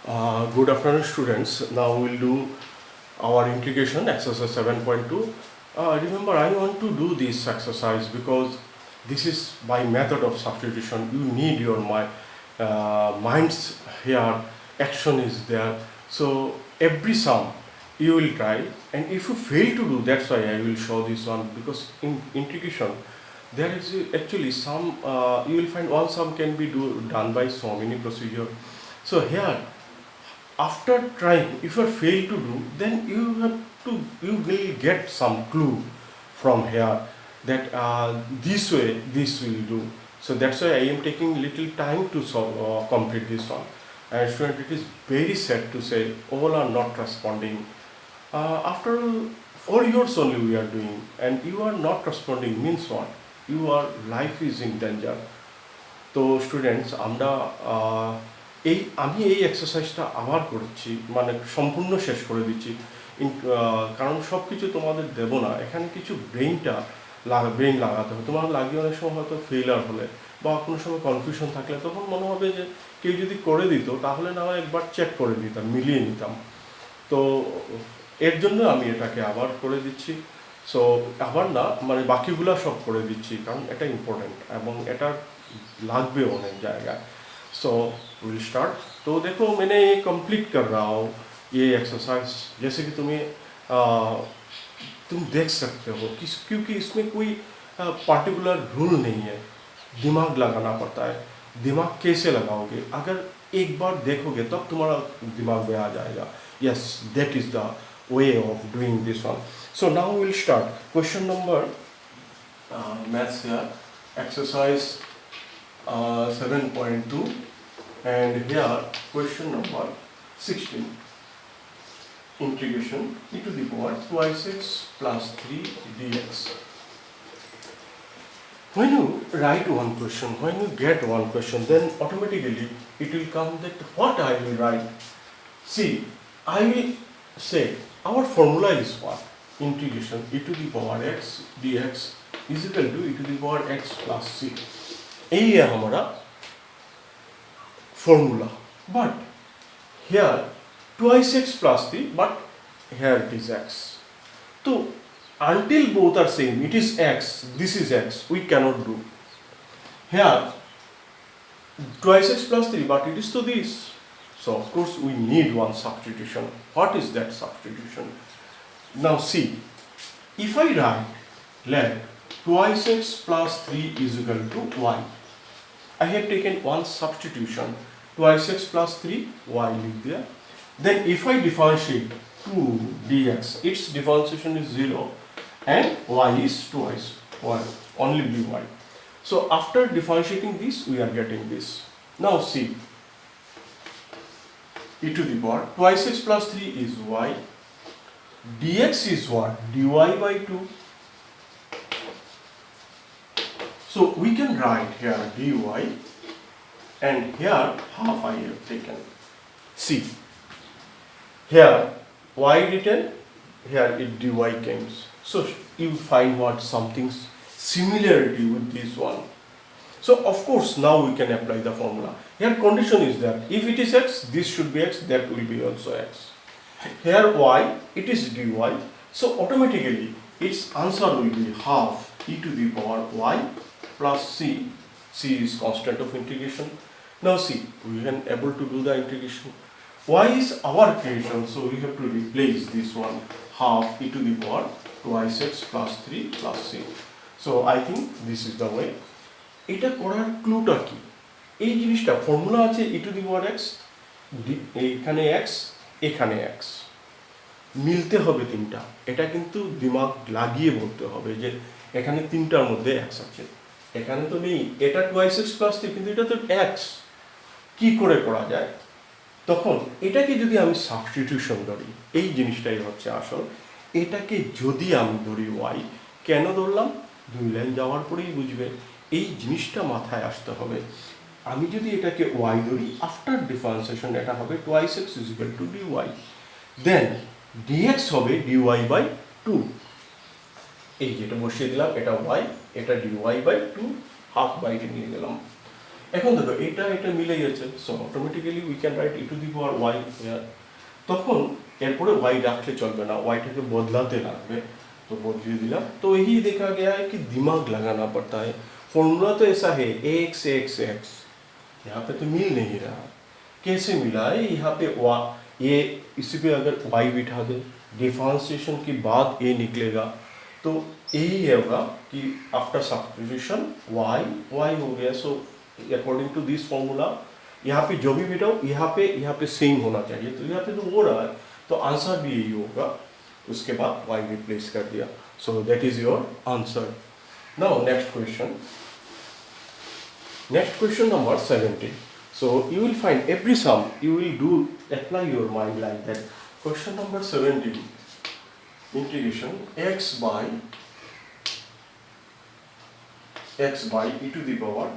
Good afternoon, students. Now we'll do our integration exercise 7.2. Remember, I want to do this exercise because this is by method of substitution. You need your minds here, action is there. So every sum you will try, and if you fail to do, that's why I will show this one, because in integration there is actually some you will find one sum can be done by so many procedure. So here, after trying, if you fail to do, then you will get some clue from here that this way this will do. So that's why I am taking little time to complete this one. And student, it is very sad to say all are not responding. After 4 years only we are doing, and you are not responding means what? Your life is in danger. তো students আমরা আমি এই এক্সারসাইজটা আবার করছি, মানে সম্পূর্ণ শেষ করে দিচ্ছি। কারণ সব কিছু তোমাদের দেব না, এখানে কিছু ব্রেইন লাগাতে হবে। তোমার লাগিয়ে অনেক সময় হয়তো ফেইলার হলে বা কোনো সময় কনফিউশন থাকলে তখন মনে হবে যে কেউ যদি করে দিত তাহলে না হয় একবার চেক করে নিতাম, মিলিয়ে নিতাম। তো এর জন্য আমি এটাকে আবার করে দিচ্ছি। সো আবার না, মানে বাকিগুলো সব করে দিচ্ছি কারণ এটা ইম্পর্টেন্ট এবং এটা लागबे होने जाएगा। So will start. तो देखो, मैंने ये कंप्लीट कर रहा हूँ ये एक्सरसाइज, जैसे कि तुम देख सकते हो कि क्योंकि इसमें कोई पार्टिकुलर रूल नहीं है, दिमाग लगाना पड़ता है। दिमाग कैसे लगाओगे? अगर एक बार देखोगे तब तुम्हारा दिमाग में आ जाएगा, yes that is the way of doing this one. So now will start question number maths here exercise 7.2, and here question number 16, integration e to the power twice x plus 3 dx. When you write one question, when you get one question, then automatically it will come that what I will write. See, I will say our formula is what? Integration e to the power x dx is equal to e to the power x plus c. यही है हमारा formula, but here twice x plus 3, but here it is x. So until both are same, it is x, this is x, we cannot do. Here twice x plus 3, but it is to this. So of course we need one substitution. What is that substitution? Now see, if I write let twice x plus 3 is equal to y. I have taken one substitution, twice x plus 3, y live there. Then if I differentiate 2 dx, its differentiation is 0 and y is twice y, only be y. So after differentiating this, we are getting this. Now see, e to the power twice x plus 3 is y, dx is what? dy by 2. So we can write here dy, and here half I have taken. See, here y written, here it dy comes. So you find what? Something similarity with this one. So of course now we can apply the formula. Here condition is that if it is x, this should be x, that will be also x. Here y, it is dy. So automatically its answer will be half e to the power y plus c. C is constant of integration. Now see, we can able to do the integration. Y is our creation, so we have to replace this one, half e to the power twice x plus 3 plus c. So I think this is the way. এটা করার ক্লুটা কি? এই জিনিসটা formula আছে e to the power x, এখানে x, এখানে x, মিলতে হবে তিনটা। এটা কিন্তু দিমাগ লাগিয়ে বলতে হবে যে এখানে তিনটার মধ্যে x আছে, এখানে তো নেই, এটা twice x plus 3, কিন্তু এটা তো x। কি করে করা যায়? তখন এটাকে যদি আমি সাবস্টিটিউশন ধরি, এই জিনিসটাই হচ্ছে আসল। এটাকে যদি আমি ধরি y, কেন ধরলাম? 2 লাইন যাওয়ার পরেই বুঝবে। এই জিনিসটা মাথায় আসতে হবে। আমি যদি এটাকে y ধরি, আফটার ডিফারেন্সিয়েশন এটা হবে twice x is equal to dy, then dx হবে dy by 2। এই যেটা বসিয়ে দিলাম, এটা y, এটা dy by 2, হাফ বাইরে নিয়ে গেলাম। এখন দেখো এটা এটা মিলে গেছে, so automatically we can write e to the power y here. তখন এরপরে y রাখলে চলবে না, yটাকে বদলাতে লাগবে, तो बदलिए दिला। तो यही देखा गया है कि दिमाग लगाना पड़ता है। फॉर्मूला तो ऐसा है एक्स एक्स एक्स, यहाँ पे तो मिल नहीं रहा, कैसे मिला है? यहाँ पे ये इसी पे अगर y बिठा दे, डिफरेंशिएशन के बाद ये निकलेगा, तो यही होगा कि आफ्टर सब्स्टिट्यूशन y हो गया। So according to this formula यहाँ पे जो भी बिठाओ यहाँ पे सेम होना चाहिए, तो यहाँ पे तो हो रहा है, तो आंसर भी यही होगा। उसके बाद y रिप्लेस कर दिया, so that is your answer. Now next question number 17। So you will find every sum you will do, apply your mind like that. Question number 17, integration x by e to the power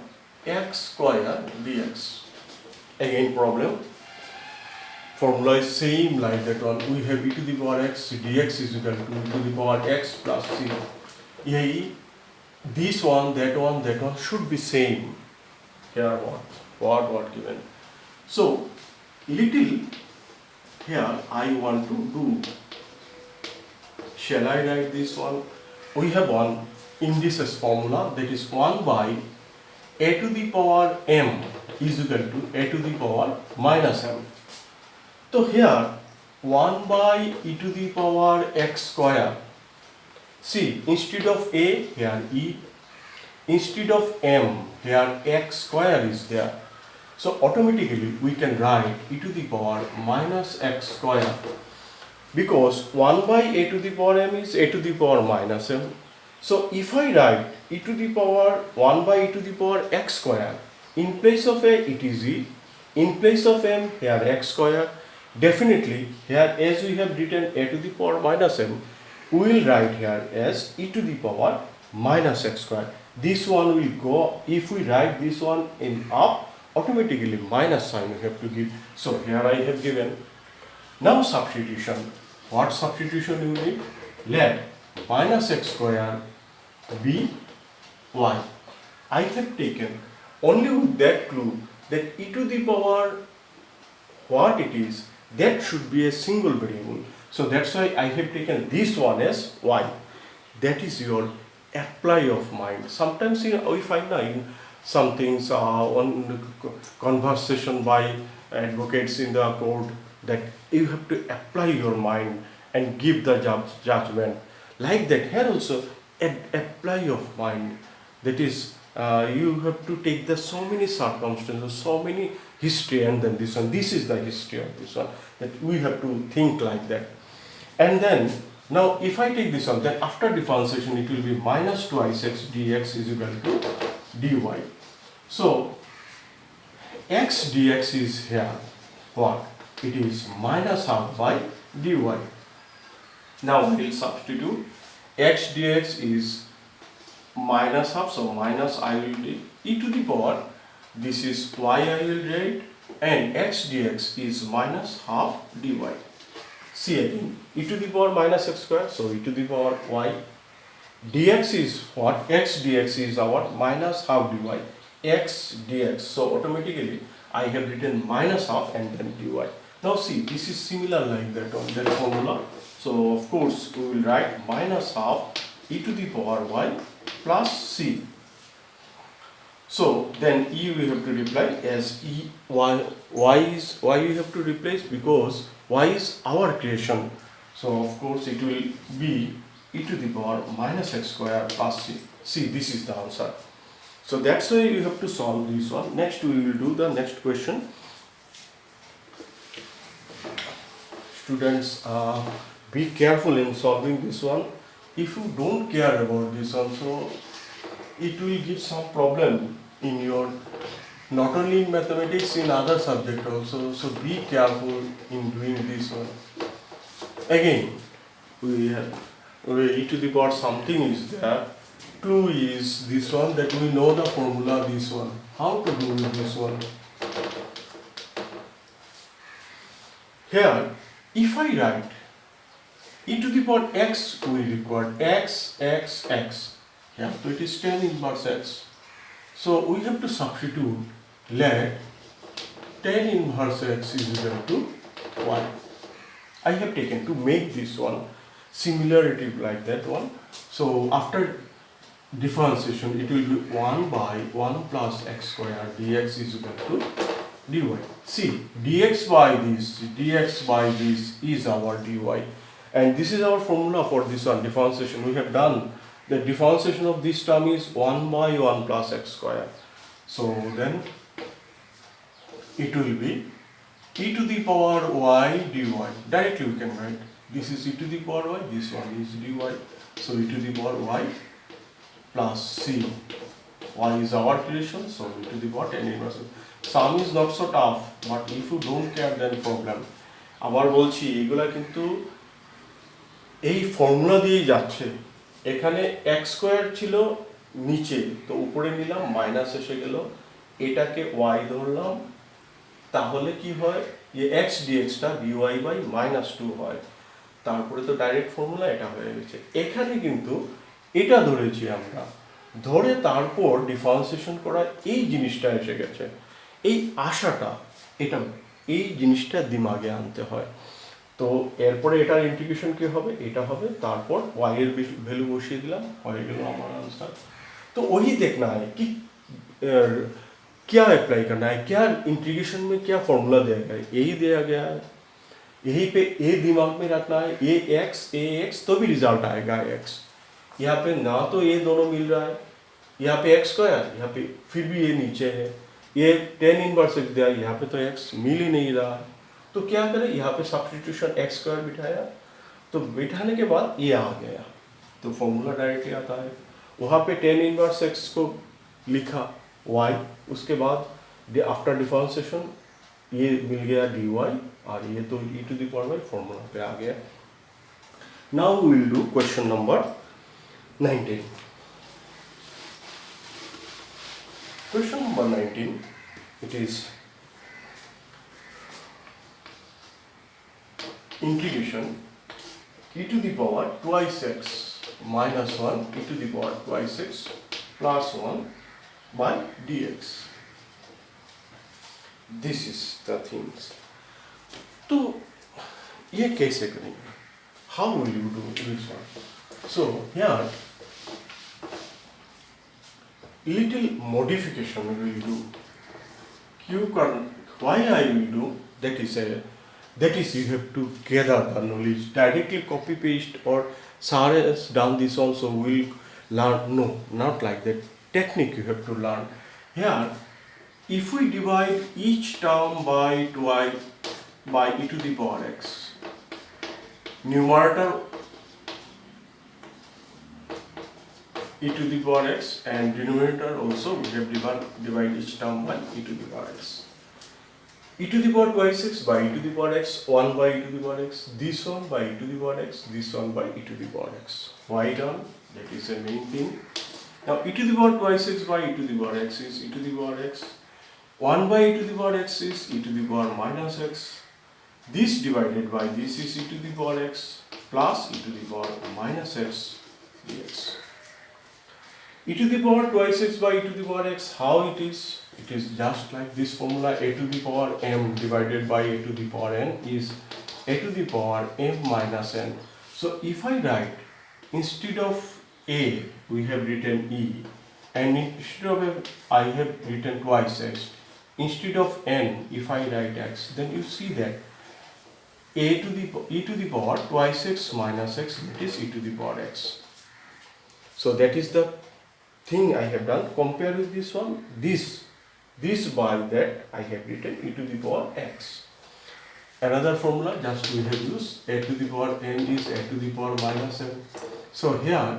x square dx. Again problem, formula is same like that one. We have e to the power x dx is equal to e to the power x plus c. यही this one that one should be same. Here what given? So little here I want to do. Shall I write this one? We have one indices formula, that is 1 by a to the power m is equal to a to the power minus m. So here 1 by e to the power x square. See, instead of a here e, instead of m here x square is there. So automatically we can write e to the power minus x square, because 1 by a to the power m is a to the power minus m. So if I write e to the power 1 by e to the power x square, in place of a it is e, in place of m here x square. Definitely here as we have written a to the power minus m, we will write here as e to the power minus x square. This one will go, if we write this one in up, automatically minus sign we have to give. So here I have given. Now substitution. What substitution you need? Let minus x square be y. I have taken only with that clue that e to the power what it is, that should be a single variable. So that's why I have taken this one as y. That is your apply of mind. Sometimes we find in some things on conversation by advocates in the court, that you have to apply your mind and give the judgment. Like that here also apply of mind, that is you have to take the so many circumstances, so many history, and then this one, this is the history of this one, that we have to think like that. And then now if I take this one, then after differentiation it will be minus twice x dx is equal to dy. So x dx is here what? It is minus half by dy. Now we will substitute. X dx is minus half, so minus I will take e to the power, this is y I will write, and x dx is minus half dy. See again, e to the power minus x square, so e to the power y. Dx is what? X dx is our minus half dy. X dx, so automatically I have written minus half and then dy. Now see, this is similar like that on that formula. So of course we will write minus half e to the power y plus c. So then e we have to reply as e y. Why you have to replace? Because y is our creation. So of course it will be e to the power minus x square plus c. See, this is the answer. So that's why you have to solve this one. Next we will do the next question. Students, be careful in solving this one. If you don't care about this one, so it will give some problem in your, not only in mathematics, in other subject also. So be careful in doing this one. Again we have e to the power something is there. Clue is this one, that we know the formula this one. How to do this one? Here if I write e to the power x, we require x. Here so it is tan inverse x. So we have to substitute let tan inverse x is equal to 1. I have taken to make this one similarity like that one. So after differentiation, it will be 1 by 1 plus x square dx is equal to dy. See, dx by this is our dy. And this is our formula for this one, differentiation. We have done the differentiation of this term is 1 by 1 plus x square. So then it will be e to the power y dy. Directly we can write this is e to the power y, this one is dy. So e to the power y plus c. Y is our relation, so e to the power tan inverse. Sum is not so tough, but if you don't care then problem. আবার বলছি এগুলা কিন্তু এই formula দিয়েই যাচ্ছে। এখানে x square ছিল নিচে, তো উপরে নিলাম মাইনাস এসে গেল, এটাকে y ধরলাম, তাহলে কি হয় এই x dx টা dy বাই -2 হয়। তারপরে তো ডাইরেক্ট ফর্মুলা এটা হয়ে গেছে। এখানে কিন্তু এটা ধরেছি আমরা, ধরে তারপর ডিফারেন্সিয়েশন করা এই জিনিসটা এসে গেছে। এই আশাটা এটা এই জিনিসটা দিমাগে আনতে হয়। তো এরপরে এটার ইন্টিগ্রেশন কি হবে, এটা হবে, তারপর y এর ভ্যালু বসিয়ে দিলাম, হয়ে গেল আমার आंसर। तो वही देखना है कि क्या अप्लाई करना है, क्या इंटीग्रेशन में क्या फॉर्मूला दिया गया है, यही दिया गया है, यही पे ए दिमाग में रखना है, ए एक्स तो भी रिजल्ट आएगा एक्स। यहाँ पे ना तो ये दोनों मिल रहा है, यहाँ पे एक्स स्क्वायर, यहाँ पे फिर भी ये नीचे है, ये tan इनवर्स एक्स दिया, यहाँ पे तो एक्स मिल ही नहीं रहा है। तो क्या करें, यहाँ पे सब्स्टिट्यूशन एक्स स्क्वायर बिठाया, तो बिठाने के बाद ये आ गया, तो फॉर्मूला डायरेक्टली आता है। वहाँ पे tan इनवर्स एक्स को लिखा y, उसके बाद आफ्टर डिफरेंशिएशन ये मिल गया dy, और ये तो e to the power y formula पे आ गया। Now we will do question number 19। Question number 19, it is integration e to the power twice x minus 1 e to the power twice x plus 1 by dx. This is the things. तो ये कैसे करेंगे? How will you do this one? So here little modification we will do. Why I will do that is you have to gather the knowledge, directly copy paste or sir has done this also will learn. No, not like that. Technique you have to learn. Here, if we divide each term by e to the power x, numerator e to the power x and denominator also we have divide each term by e to the power x. E to the power twice x by e to the power x, 1 by e to the power x, this one by e to the power x, this one by e to the power x. Why done? That is the main thing. Now e to the power twice x by e to the power x is e to the power x. 1 by e to the power x is e to the power minus x. This divided by this is e to the power x plus e to the power minus x dx. E to the power twice x by e to the power x, how it is? It is just like this formula, a to the power m divided by a to the power n is a to the power m minus n. So if I write, instead of a we have written e, and instead of f I have written twice x. Instead of n, if I write x, then you see that e to the power twice x minus x, that is e to the power x. So that is the thing I have done. Compare with this one, this by that I have written e to the power x. Another formula just we have used, a to the power n is a to the power minus n. So here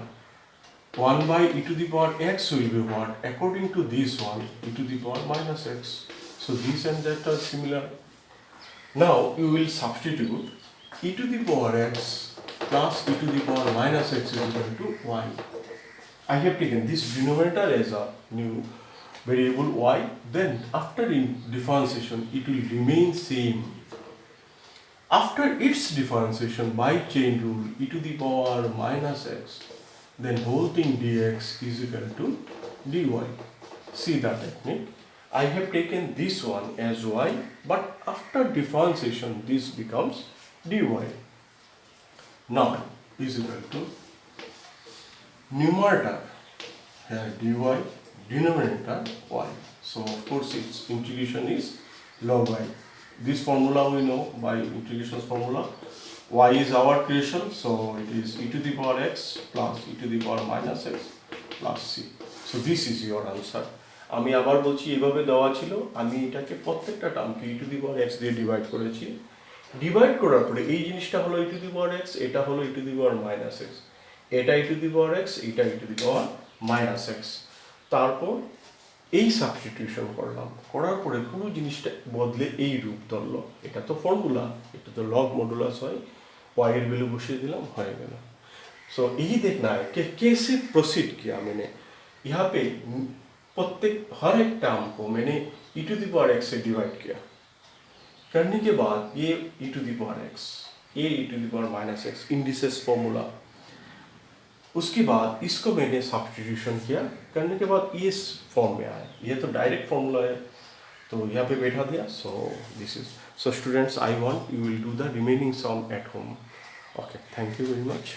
1 by e to the power x will be what? According to this one, e to the power minus x. So this and that are similar. Now you will substitute e to the power x plus e to the power minus x is equal to y. I have taken this denominator as a new variable y, then after differentiation it will remain same. After its differentiation by chain rule e to the power minus x, then whole thing dx is equal to dy. See the technique. I have taken this one as y, but after differentiation, this becomes dy. Now is equal to numerator here dy, denominator y. So of course its integration is log y. This formula we know by integration formula. Y is our creation, so it is e to the power x plus e to the power minus x plus c. So this is your answer. আমি আবার বলছি এভাবে দেওয়া ছিল, আমি এটাকে প্রত্যেকটা টার্মকে e to the power x দিয়ে ডিভাইড করেছি। ডিভাইড করার পরে এই জিনিসটা হলো e to the power x, এটা হলো e to the power minus x, এটা e to the power x, এটা e to the power minus x। তারপর এই সাবস্টিটিউশন করলাম, করার পরে পুরো জিনিসটা বদলে এই রূপ ধরলো। এটা তো ফর্মুলা, এটা তো লগ মডুলাস হয়, y এর ভ্যালু বসিয়ে दिलम हो गया। सो यही देखना है कि कैसे प्रोसीड किया मैंने। यहाँ पे प्रत्येक हर एक टर्म को मैंने e to the power x से डिवाइड किया, करने के बाद ये e to the power x, ये e to the power minus x indices formula, उसके बाद इसको मैंने सब्स्टिट्यूशन किया, करने के बाद ये इस फॉर्म में आया। ये तो डायरेक्ट फॉर्मूला है, तो यहाँ पे बैठा दिया। So this is, so students I want you will do the remaining sum at home. Okay, thank you very much.